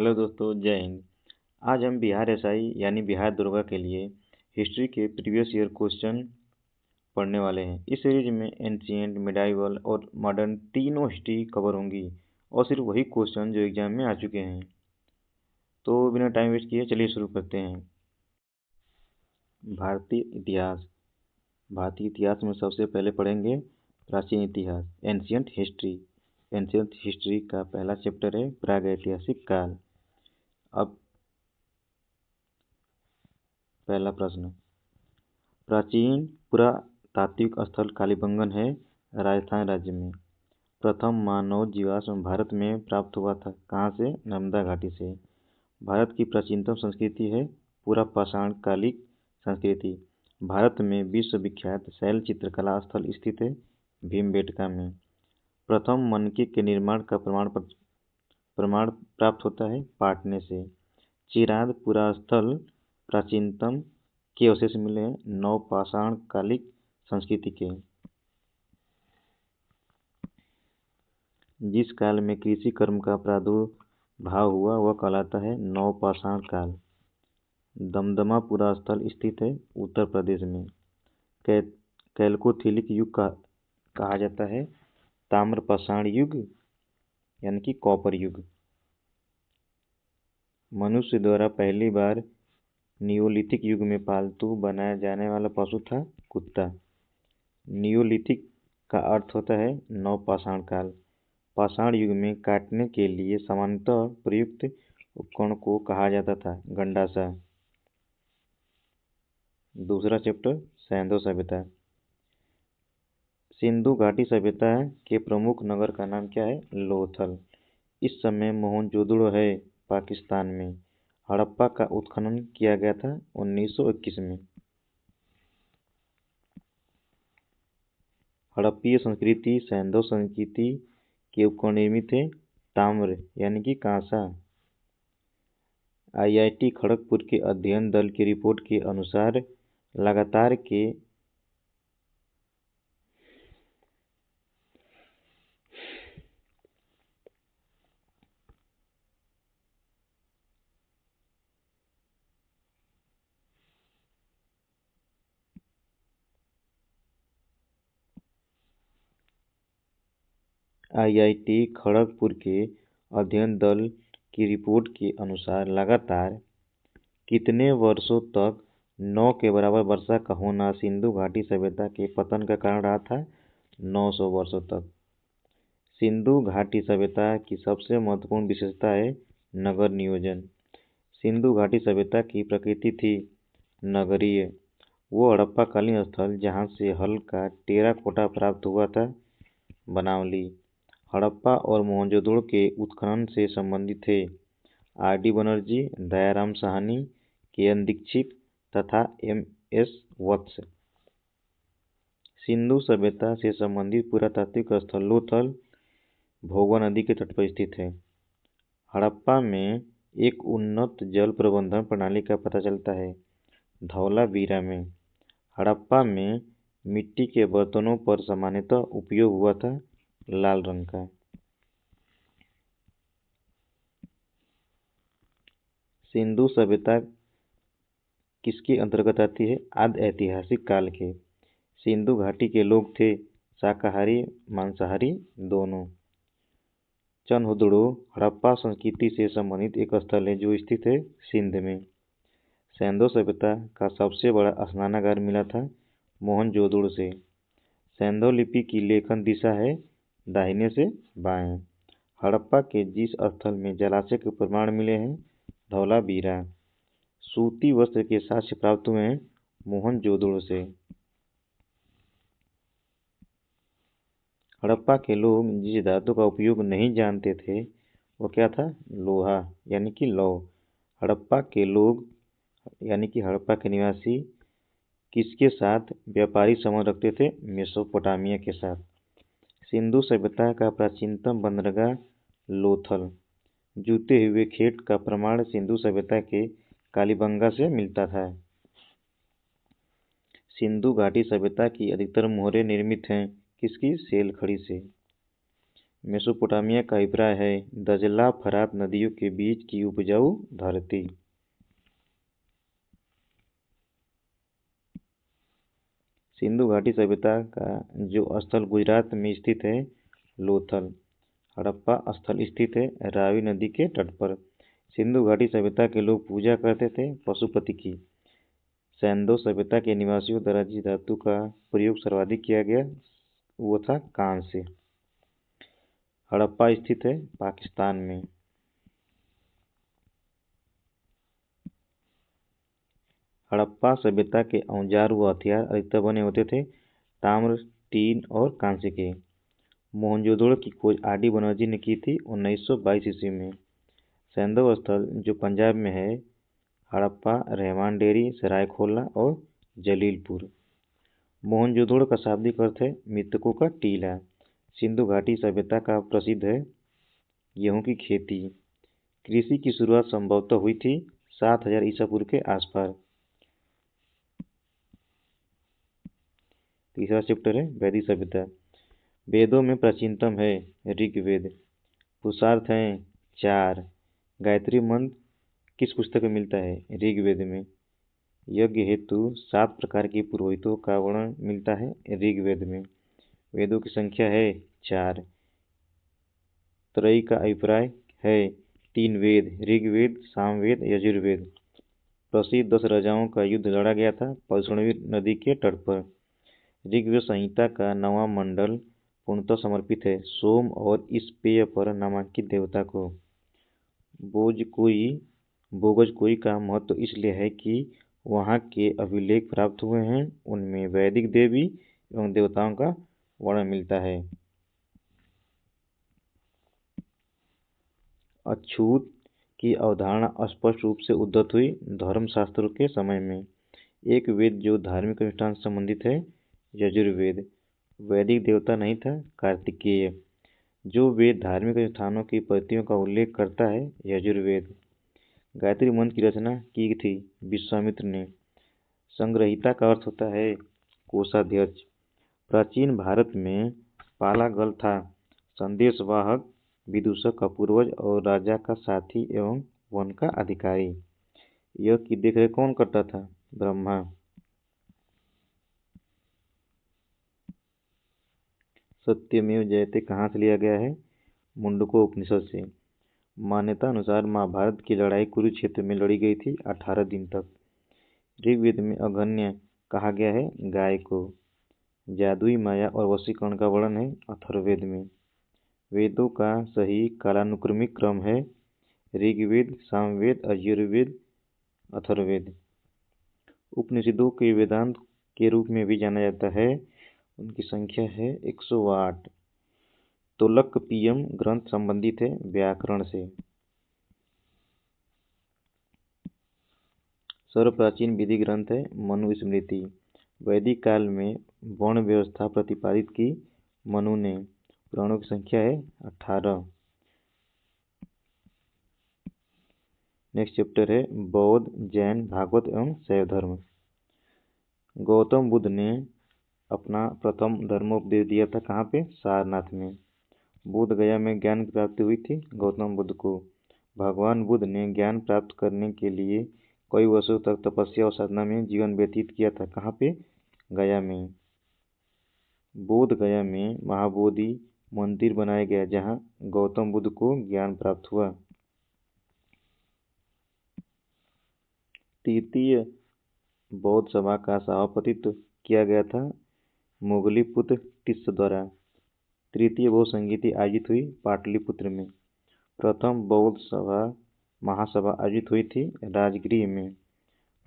Hello दोस्तों, जय हिंद। आज हम बिहार एसआई यानी बिहार दरोगा के लिए हिस्ट्री के प्रीवियस ईयर क्वेश्चन पढ़ने वाले हैं। इस सीरीज में एंशिएंट, मिडाइवल और मॉडर्न तीनों हिस्ट्री कवर होंगी और सिर्फ वही क्वेश्चन जो एग्जाम में आ चुके हैं। तो बिना टाइम वेस्ट किए चलिए शुरू करते हैं। भारतीय इतिहास। भारतीय इतिहास में सबसे पहले पढ़ेंगे प्राचीन इतिहास, एंशिएंट हिस्ट्री। एंशिएंट हिस्ट्री का पहला चैप्टर है प्रागैतिहासिक काल। अब पहला प्रश्न, प्राचीन पुरातात्विक स्थल कालीबंगन है राजस्थान राज्य में। प्रथम मानव जीवाश्म भारत में प्राप्त हुआ था। कहाँ से? नर्मदा घाटी से। भारत की प्राचीनतम संस्कृति है पूरा पाषाण कालिक संस्कृति। भारत में विश्व विख्यात शैल चित्रकला स्थल स्थित है भीमबेटका में। प्रथम मनके के निर्माण का प्रमाण प्राप्त होता है पाटने से। चिराद पुरा स्थल प्राचीनतम के अवशेष मिले हैं नवपाषाण कालिक संस्कृति के। जिस काल में कृषि कर्म का प्रादुर्भाव हुआ वह कहलाता है नवपाषाण काल। दमदमा पुरा स्थल स्थित है उत्तर प्रदेश में। कैल्कोथिलिक युग कहा जाता है ताम्रपाषाण युग यानी कि कॉपर युग। मनुष्य द्वारा पहली बार नियोलिथिक युग में पालतू बनाया जाने वाला पशु था कुत्ता। नियोलिथिक का अर्थ होता है नवपाषाण काल। पाषाण युग में काटने के लिए सामान्यतः प्रयुक्त उपकरण को कहा जाता था गंडासा। दूसरा चैप्टर सैंधव सभ्यता। सिंधु घाटी सभ्यता के प्रमुख नगर का नाम क्या है? लोथल। इस समय मोहनजोदड़ो है पाकिस्तान में। हड़प्पा का उत्खनन किया गया था 1921 में। हड़प्पीय संस्कृति सैंधव संस्कृति के उपकरण निर्मित थे ताम्र यानी कि कांसा। आईआईटी खड़गपुर के अध्ययन दल की रिपोर्ट के अनुसार लगातार के आईआईटी खड़गपुर के अध्ययन दल की रिपोर्ट के अनुसार लगातार कितने वर्षों तक 9 के बराबर वर्षा का होना सिंधु घाटी सभ्यता के पतन का कारण रहा था? 900 वर्षों तक। सिंधु घाटी सभ्यता की सबसे महत्वपूर्ण विशेषता है नगर नियोजन। सिंधु घाटी सभ्यता की प्रकृति थी नगरीय। वो हड़प्पाकालीन स्थल जहाँ से हल्का टेराकोटा प्राप्त हुआ था बनावली। हड़प्पा और मोहनजोदड़ो के उत्खनन से संबंधित थे आर.डी. बनर्जी, दयाराम साहनी, के.एन. दीक्षित तथा एम.एस. वत्स। सिंधु सभ्यता से संबंधित पुरातात्विक स्थल लोथल भोगवा नदी के तट पर स्थित है। हड़प्पा में एक उन्नत जल प्रबंधन प्रणाली का पता चलता है धौलावीरा में। हड़प्पा में मिट्टी के बर्तनों पर सामान्यतः उपयोग हुआ था लाल रंग का। सिंधु सभ्यता किसके अंतर्गत आती है? आदि ऐतिहासिक काल के। सिंधु घाटी के लोग थे शाकाहारी मांसाहारी दोनों। चनहुदड़ो हड़प्पा संस्कृति से संबंधित एक स्थल है जो स्थित है सिंध में। सैंधव सभ्यता का सबसे बड़ा स्नानागार मिला था मोहनजोदड़ो से। सैंधव लिपि की लेखन दिशा है दाहिने से बाएं। हड़प्पा के जिस स्थल में जलाशय के प्रमाण मिले हैं धौलावीरा। सूती वस्त्र के साक्ष्य प्राप्त हुए हैं मोहनजोदड़ो से। हड़प्पा के लोग जिस धातु का उपयोग नहीं जानते थे वो क्या था? लोहा यानी कि लौह। हड़प्पा के लोग यानी कि हड़प्पा के निवासी किसके साथ व्यापारिक संबंध रखते थे? मेसोपोटामिया के साथ। सिंधु सभ्यता का प्राचीनतम बंदरगाह लोथल। जूते हुए खेत का प्रमाण सिंधु सभ्यता के कालीबंगा से मिलता था। सिंधु घाटी सभ्यता की अधिकतर मोहरें निर्मित हैं किसकी? सेल खड़ी से। मेसोपोटामिया का अभिप्राय है दजला फरात नदियों के बीच की उपजाऊ धरती। सिंधु घाटी सभ्यता का जो स्थल गुजरात में स्थित है लोथल। हड़प्पा स्थल स्थित है रावी नदी के तट पर। सिंधु घाटी सभ्यता के लोग पूजा करते थे पशुपति की। सैंदो सभ्यता के निवासियों द्वारा जिस धातु का प्रयोग सर्वाधिक किया गया वो था कांस्य। हड़प्पा स्थित है पाकिस्तान में। हड़प्पा सभ्यता के औजार व हथियार अधिकतर बने होते थे ताम्र, टीन और कांस्य के। मोहनजोदड़ो की खोज आर डी बनर्जी ने की थी 1922 ईस्वी में। सैंधव स्थल जो पंजाब में है हड़प्पा, रहमान डेरी, सरायखोला और जलीलपुर। मोहनजोदड़ो का शाब्दिक अर्थ है मृतकों का टीला। सिंधु घाटी सभ्यता का प्रसिद्ध है गेहूं की खेती। कृषि की शुरुआत संभवतः हुई थी 7000 ईसा पूर्व के आसपास। तीसरा चैप्टर है वैदिक सभ्यता। वेदों में प्राचीनतम है ऋग्वेद। पुरुषार्थ हैं 4। गायत्री मंत्र किस पुस्तक में मिलता है ऋग्वेद में। यज्ञ हेतु 7 प्रकार के पुरोहितों का वर्णन मिलता है ऋग्वेद में। वेदों की संख्या है 4। त्रयी का अभिप्राय है 3 वेद ऋग्वेद, सामवेद, यजुर्वेद। प्रसिद्ध 10 राजाओं का युद्ध लड़ा गया था परसुणी नदी के तट पर। ऋग्वेद संहिता का 9वां मंडल पूर्णतः समर्पित है सोम और इस पेय पर नामांकित देवता को। बोगजकोई का महत्व इसलिए है कि वहाँ के अभिलेख प्राप्त हुए हैं उनमें वैदिक देवी एवं देवताओं का वर्णन मिलता है। अछूत की अवधारणा स्पष्ट रूप से उद्धत हुई धर्मशास्त्रों के समय में। एक वेद जो धार्मिक अनुष्ठान से संबंधित है यजुर्वेद। वैदिक देवता नहीं था कार्तिकेय। जो वेद धार्मिक अनुष्ठानों की पद्धतियों का उल्लेख करता है यजुर्वेद। गायत्री मंत्र की रचना की थी विश्वामित्र ने। संग्रहिता का अर्थ होता है कोषाध्यक्ष। प्राचीन भारत में पालागल था संदेशवाहक, विदूषक का पूर्वज और राजा का साथी एवं वन का अधिकारी। यह की देखरेख कौन करता था ब्रह्मा। सत्यमेव जयते कहाँ से लिया गया है मुंडको उपनिषद से। मान्यता अनुसार महाभारत की लड़ाई कुरुक्षेत्र में लड़ी गई थी 18 दिन तक। ऋग्वेद में अगन्य कहा गया है गाय को। जादुई माया और वशीकरण का वर्णन है अथर्ववेद में। वेदों का सही कालानुक्रमिक क्रम है ऋग्वेद, सामवेद, यजुर्वेद, अथर्ववेद। उपनिषदों के वेदांत के रूप में भी जाना जाता है। उनकी संख्या है 108। तोलकपियम ग्रंथ संबंधित है व्याकरण से। सर्वप्राचीन विधि ग्रंथ है मनुस्मृति। वैदिक काल में वर्ण व्यवस्था प्रतिपादित की मनु ने। पुराणों की संख्या है 18। नेक्स्ट चैप्टर है बौद्ध, जैन, भागवत एवं शैव धर्म। गौतम बुद्ध ने अपना प्रथम धर्मोपदेश दिया था कहाँ पे सारनाथ में। बोध गया में ज्ञान की प्राप्ति हुई थी गौतम बुद्ध को। भगवान बुद्ध ने ज्ञान प्राप्त करने के लिए कई वर्षों तक तपस्या और साधना में जीवन व्यतीत किया था कहाँ पे गया में। बोध गया में महाबोधि मंदिर बनाया गया जहाँ गौतम बुद्ध को ज्ञान प्राप्त हुआ। तृतीय बौद्ध सभा का सभापतित्व किया गया था मोगलीपुत्र टिस्स द्वारा। तृतीय बौद्ध संगीति आयोजित हुई पाटलिपुत्र में। प्रथम बौद्ध सभा महासभा आयोजित हुई थी राजगृह में।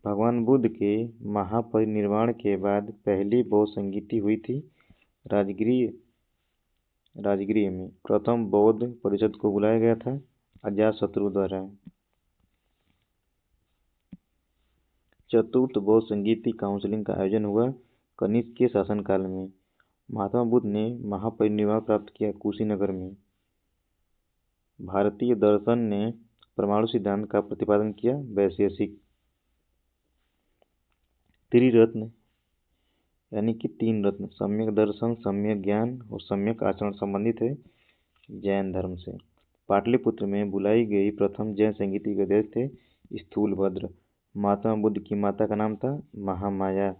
भगवान बुद्ध के महापरिनिर्वाण के बाद पहली बौद्ध संगीति हुई थी राजगृह में। प्रथम बौद्ध परिषद को बुलाया गया था अजातशत्रु द्वारा। चतुर्थ बौद्ध संगीति काउंसिल का आयोजन हुआ कनिष्क के शासनकाल में। महात्मा बुद्ध ने महापरिनिर्वाण प्राप्त किया कुशीनगर में। भारतीय दर्शन ने परमाणु सिद्धांत का प्रतिपादन किया वैशेषिक। त्रिरत्न यानी कि 3 रत्न सम्यक दर्शन, सम्यक ज्ञान और सम्यक आचरण संबंधित है जैन धर्म से। पाटलिपुत्र में बुलाई गई प्रथम जैन संगीत के देश थे स्थूलभद्र। महात्मा बुद्ध की माता का नाम था महामाया।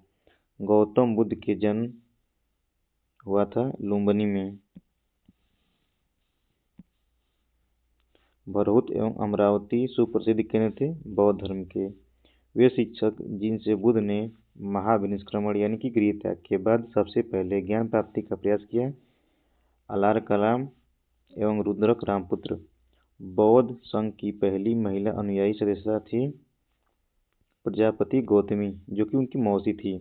गौतम बुद्ध के जन्म हुआ था लुम्बिनी में। भरहुत एवं अमरावती सुप्रसिद्ध केंद्र थे बौद्ध धर्म के। वे शिक्षक जिनसे बुद्ध ने महाविनिष्क्रमण यानी कि गृह त्याग के बाद सबसे पहले ज्ञान प्राप्ति का प्रयास किया। अलार कलाम एवं रुद्रक रामपुत्र। बौद्ध संघ की पहली महिला अनुयायी सदस्य थी प्रजापति गौतमी, जो कि उनकी मौसी थी।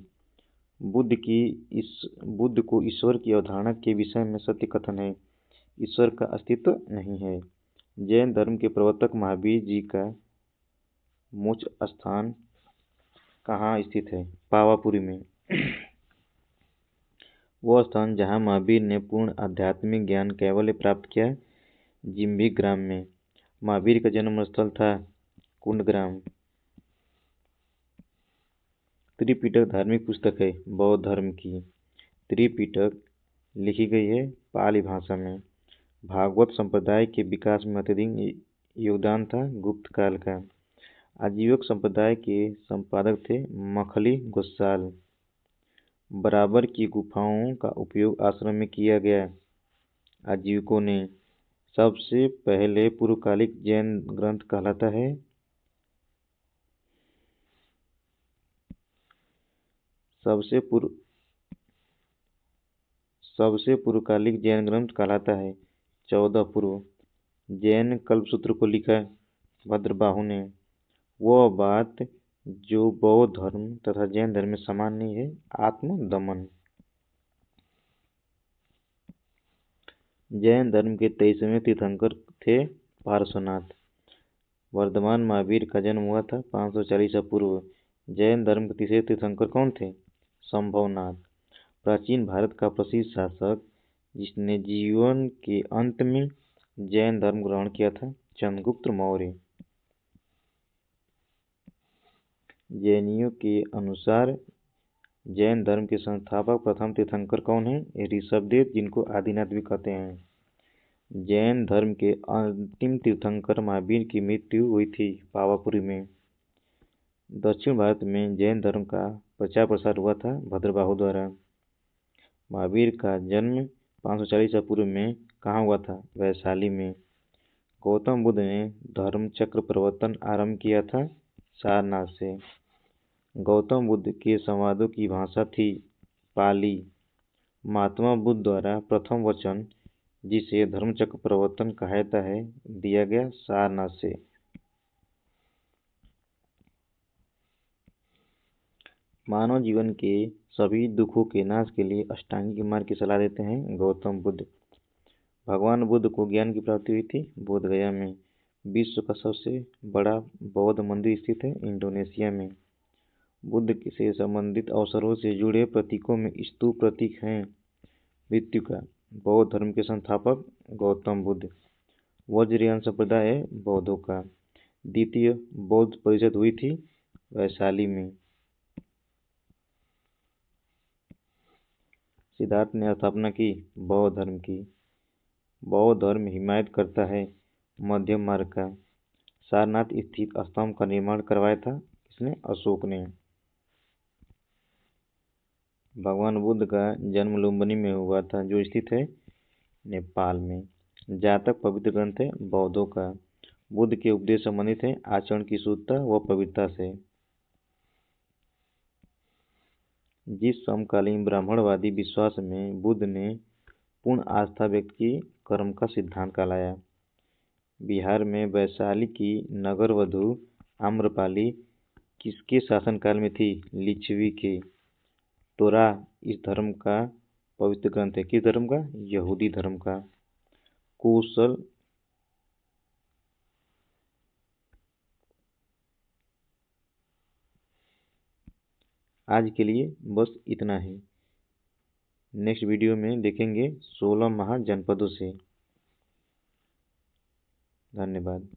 बुद्ध को ईश्वर की अवधारणा के विषय में सत्य कथन है, ईश्वर का अस्तित्व नहीं है। जैन धर्म के प्रवर्तक महावीर जी का मोक्ष स्थान कहाँ स्थित है? पावापुरी में। वह स्थान जहाँ महावीर ने पूर्ण आध्यात्मिक ज्ञान कैवल्य प्राप्त किया, जिम्भी ग्राम में। महावीर का जन्म स्थल था कुंडग्राम। त्रिपिटक धार्मिक पुस्तक है बौद्ध धर्म की। त्रिपिटक लिखी गई है पाली भाषा में। भागवत संप्रदाय के विकास में अत्यधिक योगदान था गुप्त काल का। आजीवक संप्रदाय के संपादक थे मखली गोसाल। बराबर की गुफाओं का उपयोग आश्रम में किया गया। आजीवकों ने सबसे पहले पूर्वकालिक जैन ग्रंथ कहलाता है सबसे पूर्वकालिक जैन ग्रंथ कहलाता है 14 पूर्व। जैन कल्पसूत्र को लिखा भद्रबाहु ने। वह बात जो बौद्ध धर्म तथा जैन धर्म में समान नहीं है, आत्मदमन। जैन धर्म के 23वें तीर्थंकर थे पार्श्वनाथ। वर्धमान महावीर का जन्म हुआ था 540 पूर्व। जैन धर्म के तीसरे तीर्थंकर कौन थे? संभवनाथ। प्राचीन भारत का प्रसिद्ध शासक जिसने जीवन के अंत में जैन धर्म ग्रहण किया था चंद्रगुप्त मौर्य। जैनियों के अनुसार जैन धर्म के संस्थापक प्रथम तीर्थंकर कौन है? ऋषभदेव, जिनको आदिनाथ भी कहते हैं। जैन धर्म के अंतिम तीर्थंकर महावीर की मृत्यु हुई थी पावापुरी में। दक्षिण भारत में जैन धर्म का प्रचार प्रसार हुआ था भद्रबाहु द्वारा। महावीर का जन्म 540 पूर्व में कहाँ हुआ था? वैशाली में। गौतम बुद्ध ने धर्म चक्र प्रवर्तन आरंभ किया था सारनाथ से। गौतम बुद्ध के संवादों की भाषा थी पाली। महात्मा बुद्ध द्वारा प्रथम वचन, जिसे धर्मचक्र प्रवर्तन कहा जाता है, दिया गया सारनाथ से। मानव जीवन के सभी दुखों के नाश के लिए अष्टांगिक मार्ग की सलाह देते हैं गौतम बुद्ध। भगवान बुद्ध को ज्ञान की प्राप्ति हुई थी बोधगया में। विश्व का सबसे बड़ा बौद्ध मंदिर स्थित है इंडोनेशिया में। बुद्ध से संबंधित अवसरों से जुड़े प्रतीकों में स्तूप प्रतीक हैं मृत्यु का। बौद्ध धर्म के संस्थापक गौतम बुद्ध। वज्रयान संप्रदाय है बौद्धों का। द्वितीय बौद्ध परिषद हुई थी वैशाली में। सिद्धार्थ ने स्थापना की बौद्ध धर्म की। बौद्ध धर्म हिमायत करता है मध्यम मार्ग का। सारनाथ स्थित स्तंभ का निर्माण करवाया था किसने? अशोक ने। भगवान बुद्ध का जन्म लुम्बिनी में हुआ था, जो स्थित है नेपाल में। जातक पवित्र ग्रंथ है बौद्धों का। बुद्ध के उपदेश संबंधित है आचरण की शुद्धता व पवित्रता से। जिस समकालीन ब्राह्मणवादी विश्वास में बुद्ध ने पूर्ण आस्था व्यक्त की, कर्म का सिद्धांत कहलाया। बिहार में वैशाली की नगरवधु आम्रपाली किसके शासनकाल में थी? लिच्छवी के। तोरा इस धर्म का पवित्र ग्रंथ है। किस धर्म का? यहूदी धर्म का। कौशल आज के लिए बस इतना ही। नेक्स्ट वीडियो में देखेंगे 16 महाजनपदों से। धन्यवाद।